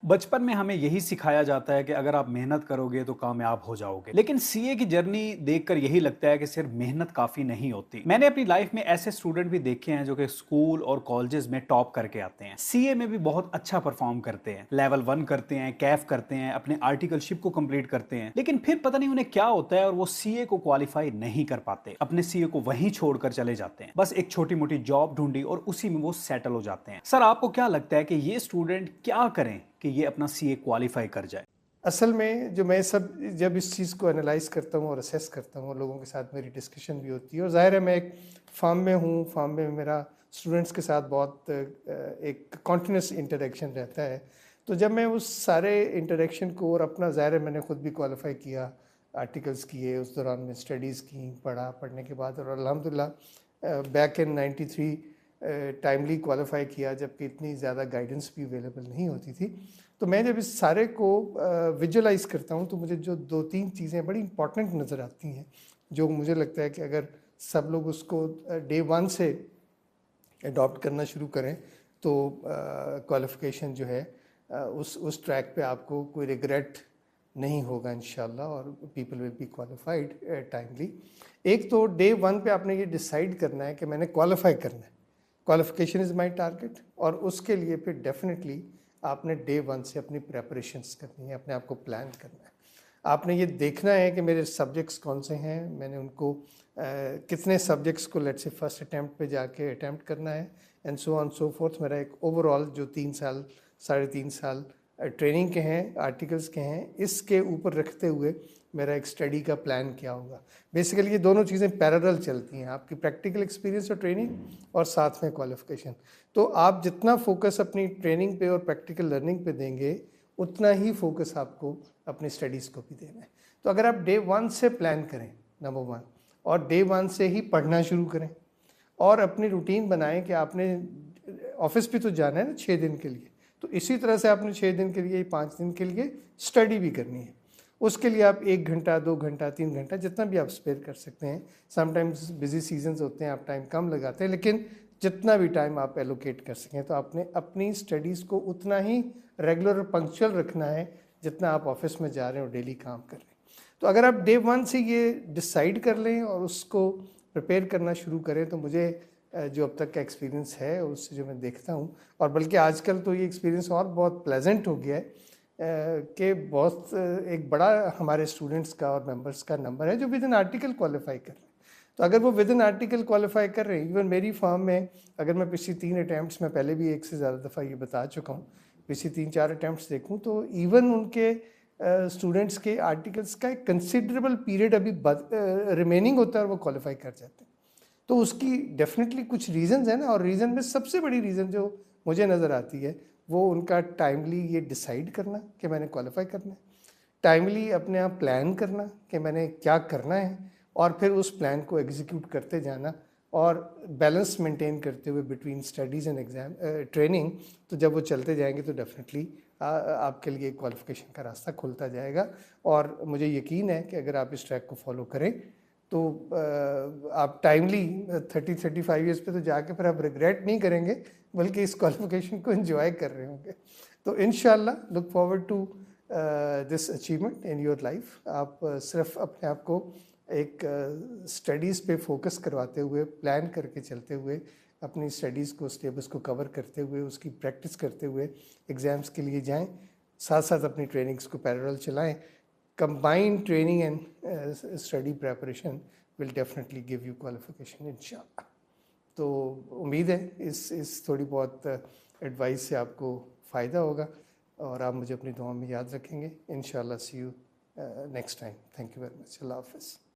बचपन में हमें यही सिखाया जाता है कि अगर आप मेहनत करोगे तो कामयाब हो जाओगे, लेकिन सीए की जर्नी देखकर यही लगता है कि सिर्फ मेहनत काफी नहीं होती। मैंने अपनी लाइफ में ऐसे स्टूडेंट भी देखे हैं जो कि स्कूल और कॉलेजेस में टॉप करके आते हैं, सीए में भी बहुत अच्छा परफॉर्म करते हैं, लेवल 1 करते हैं, कैफ करते हैं, अपने आर्टिकलशिप को कंप्लीट करते हैं, लेकिन फिर पता नहीं उन्हें क्या होता है और वो सीए को क्वालिफाई नहीं कर पाते, अपने सीए को वहीं छोड़कर चले जाते हैं, बस एक छोटी मोटी जॉब ढूंढी और उसी में वो सेटल हो जाते हैं। सर, आपको क्या लगता है कि ये स्टूडेंट क्या करें कि ये अपना सीए क्वालिफाई कर जाए? असल में जो मैं सब जब इस चीज़ को एनालाइज़ करता हूँ और असेस करता हूँ, लोगों के साथ मेरी डिस्कशन भी होती है और ज़ाहिर है मैं एक फ़ार्म में हूँ, फ़ार्म में मेरा स्टूडेंट्स के साथ बहुत एक कॉन्टिन्यूस इंटरेक्शन रहता है। तो जब मैं उस सारे इंटरेक्शन को और अपना ज़ाहिर है मैंने खुद भी क्वालिफ़ाई किया, आर्टिकल्स किए, उस दौरान में स्टडीज़ की, पढ़ा, पढ़ने के बाद और अल्हम्दुलिल्लाह बैक इन 93 टाइमली क्वालिफ़ाई किया, जबकि इतनी ज़्यादा गाइडेंस भी अवेलेबल नहीं होती थी। तो मैं जब इस सारे को विजुअलाइज़ करता हूँ तो मुझे जो 2-3 चीज़ें बड़ी इंपॉर्टेंट नज़र आती हैं, जो मुझे लगता है कि अगर सब लोग उसको डे 1 से अडॉप्ट करना शुरू करें तो क्वालिफ़िकेशन जो है उस ट्रैक पे आपको कोई रिग्रेट नहीं होगा इंशाल्लाह और people will be qualified timely. एक तो डे 1 पे आपने ये डिसाइड करना है कि मैंने क्वालिफ़ाई करना है, क्वालिफिकेशन इज़ माय टारगेट, और उसके लिए फिर डेफिनेटली आपने डे 1 से अपनी प्रेपरेशंस करनी है, अपने आप को प्लान करना है। आपने ये देखना है कि मेरे सब्जेक्ट्स कौन से हैं, मैंने उनको कितने सब्जेक्ट्स को लेट्स से फर्स्ट अटैम्प्ट पे जाके अटैम्प्ट करना है, and so on so fourth. मेरा एक ओवरऑल जो 3 साल 3.5 साल ट्रेनिंग के हैं, आर्टिकल्स के हैं, इसके ऊपर रखते हुए मेरा एक स्टडी का प्लान क्या होगा। बेसिकली ये दोनों चीज़ें पैरेलल चलती हैं, आपकी प्रैक्टिकल एक्सपीरियंस और ट्रेनिंग और साथ में क्वालिफिकेशन। तो आप जितना फोकस अपनी ट्रेनिंग पे और प्रैक्टिकल लर्निंग पे देंगे, उतना ही फोकस आपको अपनी स्टडीज़ को भी देना है। तो अगर आप डे 1 से प्लान करें, नंबर 1, और डे 1 से ही पढ़ना शुरू करें और अपनी रूटीन बनाएं कि आपने ऑफिस भी तो जाना है ना 6 दिन के लिए, तो इसी तरह से आपने 6 दिन के लिए, 5 दिन के लिए स्टडी भी करनी है। उसके लिए आप 1 घंटा, 2 घंटा, 3 घंटा, जितना भी आप स्पेयर कर सकते हैं। समटाइम्स बिजी सीजन्स होते हैं, आप टाइम कम लगाते हैं, लेकिन जितना भी टाइम आप एलोकेट कर सकें, तो आपने अपनी स्टडीज़ को उतना ही रेगुलर और पंक्चुअल रखना है जितना आप ऑफिस में जा रहे हैं और डेली काम कर रहे हैं। तो अगर आप डे 1 से ये डिसाइड कर लें और उसको प्रिपेयर करना शुरू करें, तो मुझे जो अब तक का एक्सपीरियंस है उससे जो मैं देखता हूँ, और बल्कि आजकल तो ये एक्सपीरियंस और बहुत प्लेजेंट हो गया है कि बहुत एक बड़ा हमारे स्टूडेंट्स का और मेंबर्स का नंबर है जो विद इन आर्टिकल क्वालिफाई कर रहे हैं। तो अगर वो विद इन आर्टिकल क्वालिफाई कर रहे हैं, इवन मेरी फॉर्म में अगर मैं पिछली 3 अटैम्प्ट्स में पहले भी एक से ज़्यादा दफ़ा ये बता चुका हूँ, पिछली 3-4 अटैम्प्ट्स देखूँ तो इवन उनके स्टूडेंट्स के आर्टिकल्स का एक कंसिडरेबल पीरियड अभी रिमेनिंग होता है और वो क्वालिफाई कर जाते हैं। तो उसकी डेफिनेटली कुछ रीजंस है ना, और रीज़न में सबसे बड़ी रीज़न जो मुझे नज़र आती है वो उनका टाइमली ये डिसाइड करना कि मैंने क्वालिफाई करना है, टाइमली अपने आप प्लान करना कि मैंने क्या करना है, और फिर उस प्लान को एग्जीक्यूट करते जाना और बैलेंस मेंटेन करते हुए between studies and exam training. तो जब वो चलते जाएंगे तो डेफिनेटली आपके लिए क्वालिफिकेशन का रास्ता खुलता जाएगा। और मुझे यकीन है कि अगर आप इस ट्रैक को फॉलो करें तो आप टाइमली 30-35 ईयर्स पे तो जाके फिर आप रिग्रेट नहीं करेंगे, बल्कि इस क्वालिफिकेशन को एंजॉय कर रहे होंगे। तो इंशाल्लाह look forward to this achievement in your life. आप सिर्फ अपने आप को एक स्टडीज़ पे फोकस करवाते हुए, प्लान करके चलते हुए, अपनी स्टडीज़ को, सिलेबस को कवर करते हुए, उसकी प्रैक्टिस करते हुए एग्ज़ाम्स के लिए जाएं, साथ साथ अपनी ट्रेनिंग्स को पैरेलल चलाएं। Combined training and study preparation will definitely give you qualification इंशाल्लाह। तो उम्मीद है इस थोड़ी बहुत एडवाइस से आपको फ़ायदा होगा और आप मुझे अपनी दुआ में याद रखेंगे इंशाल्लाह। See you next time. Thank you very much. Allah हाफ़िज़।